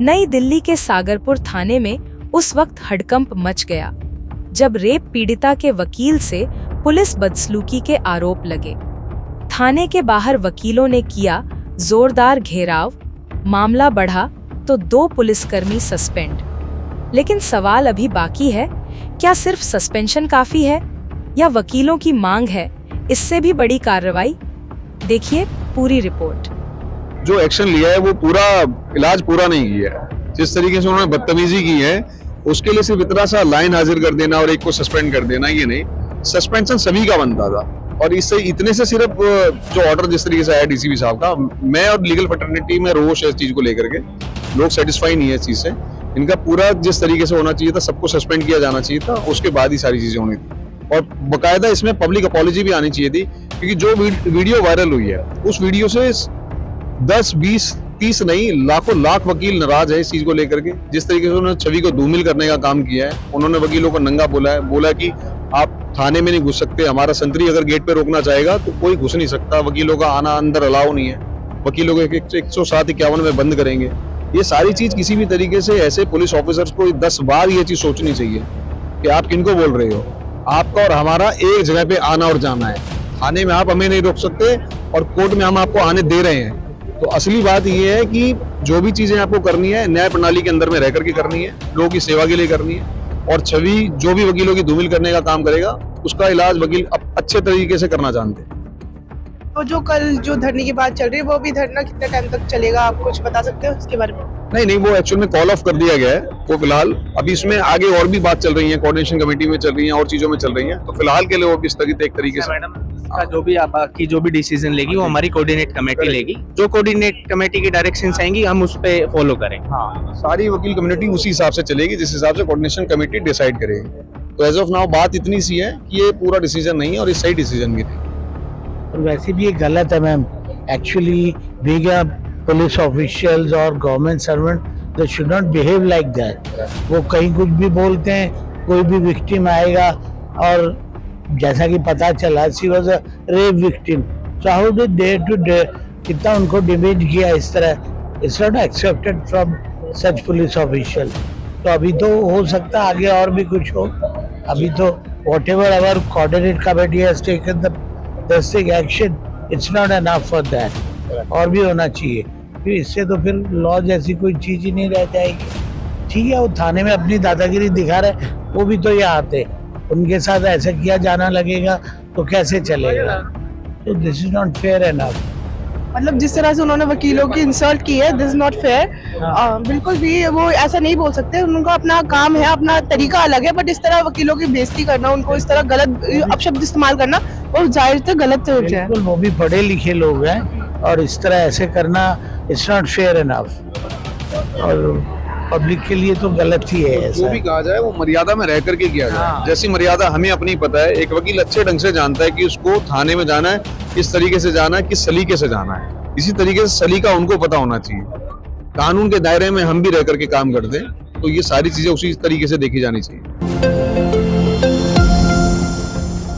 नई दिल्ली के सागरपुर थाने में उस वक्त हड़कंप मच गया जब रेप पीड़िता के वकील से पुलिस बदसलूकी के आरोप लगे। थाने के बाहर वकीलों ने किया जोरदार घेराव, मामला बढ़ा तो 2 पुलिसकर्मी सस्पेंड। लेकिन सवाल अभी बाकी है, क्या सिर्फ सस्पेंशन काफी है या वकीलों की मांग है इससे भी बड़ी कार्रवाई? देखिए पूरी रिपोर्ट। जो एक्शन लिया है वो पूरा इलाज पूरा नहीं किया है। जिस तरीके से उन्होंने बदतमीजी की है उसके लिए सिर्फ इतना सा लाइन हाजिर कर देना और एक को सस्पेंड कर देना, ये नहीं। सस्पेंशन सभी का बनता था और इससे इतने से सिर्फ जो ऑर्डर जिस तरीके से आया डीसीपी साहब का, मैं और लीगल फ्रेटर्निटी में रोष है इस चीज को लेकर के। लोग सेटिस्फाई नहीं है इस चीज से। इनका पूरा जिस तरीके से होना चाहिए था, सबको सस्पेंड किया जाना चाहिए था, उसके बाद ही सारी चीजें होनी थी। और बकायदा इसमें पब्लिक अपॉलॉजी भी आनी चाहिए थी, क्योंकि जो वीडियो वायरल हुई है उस वीडियो से 10, 20, 30 नहीं लाखों लाख वकील नाराज है इस चीज को लेकर के। जिस तरीके से उन्होंने छवि को धूमिल करने का काम किया है, उन्होंने वकीलों को नंगा बोला कि आप थाने में नहीं घुस सकते, हमारा संतरी अगर गेट पे रोकना चाहेगा तो कोई घुस नहीं सकता, वकीलों का आना अंदर अलाउ नहीं है, वकीलों को 107-51 में बंद करेंगे। ये सारी चीज किसी भी तरीके से ऐसे पुलिस ऑफिसर्स को 10 बार ये चीज सोचनी चाहिए कि आप किनको बोल रहे हो। आपका और हमारा एक जगह पे आना और जाना है। थाने में आप हमें नहीं रोक सकते और कोर्ट में हम आपको आने दे रहे हैं। तो असली बात ये है कि जो भी चीजें आपको करनी है न्याय प्रणाली के अंदर में रह करके करनी है, लोगों की सेवा के लिए करनी है। और छवि जो भी वकीलों की धूमिल करने का काम करेगा उसका इलाज वकील अच्छे तरीके से करना जानते हैं। तो जो कल जो धरने की बात चल रही है वो भी धरना कितने टाइम तक चलेगा, आप कुछ बता सकते हो उसके बारे में? नहीं, वो एक्चुअल में कॉल ऑफ कर दिया गया है वो फिलहाल। अभी इसमें आगे और भी बात चल रही है, कोऑर्डिनेशन कमेटी में चल रही है और चीजों में चल रही है, तो फिलहाल के लिए वो भी स्थगित एक तरीके से। मैडम का जो भी डिसीजन लेगी वो हमारी कोऑर्डिनेट कमेटी लेगी। जो कोऑर्डिनेट कमेटी की डायरेक्शंस आएंगी हम उस पे फॉलो करेंगे। हाँ, सारी वकील कम्युनिटी उसी हिसाब से चलेगी जिस हिसाब से कोऑर्डिनेशन कमेटी डिसाइड करेगी। तो एज ऑफ नाउ बात इतनी सी है कि ये पूरा डिसीजन नहीं है और ये सही डिसीजन भी नहीं। और वैसे भी ये गलत है ma'am. Actually being a police officials और government servant they should not behave like that. वो कहीं कुछ भी बोलते हैं, कोई भी विक्टिम आएगा और जैसा कि पता चला she was a rape victim, so how did they to कितना उनको डिमेज किया इस तरह। It's not accepted from such police official. तो अभी तो हो सकता है आगे और भी कुछ हो। अभी तो whatever our coordinate committee has taken the drastic action, it's not enough for that. और भी होना चाहिए, फिर इससे तो फिर लॉ जैसी कोई चीज ही नहीं रह जाएगी। ठीक है, वो थाने में अपनी दादागिरी दिखा रहे, वो भी तो यहाँ आते, उनके साथ ऐसा किया जाना लगेगा तो कैसे चलेगा? तो this is not fair enough. मतलब जिस तरह से उन्होंने वकीलों की इंसल्ट की है, दिस इज नॉट फेयर। बिल्कुल भी वो ऐसा नहीं बोल सकते, उनका अपना काम है, अपना तरीका अलग है, बट इस तरह वकीलों की बेइज्जती करना, उनको इस तरह गलत अपशब्द इस्तेमाल करना वो जाहिर से गलत है। बिल्कुल, वो भी पढ़े लिखे लोग हैं और इस तरह ऐसे करना इट्स नॉट फेयर एनफ। और पब्लिक के लिए तो गलत ही है। जो भी कहा जाए वो मर्यादा में रह करके किया जाए। जैसी मर्यादा हमें अपनी पता है, एक वकील अच्छे ढंग से जानता है कि उसको थाने में जाना है, किस तरीके से जाना है, किस सलीके से जाना है। इसी तरीके से सलीका उनको पता होना चाहिए। कानून के दायरे में हम भी रह करके काम करते हैं, तो ये सारी चीजें उसी तरीके से देखी जानी चाहिए।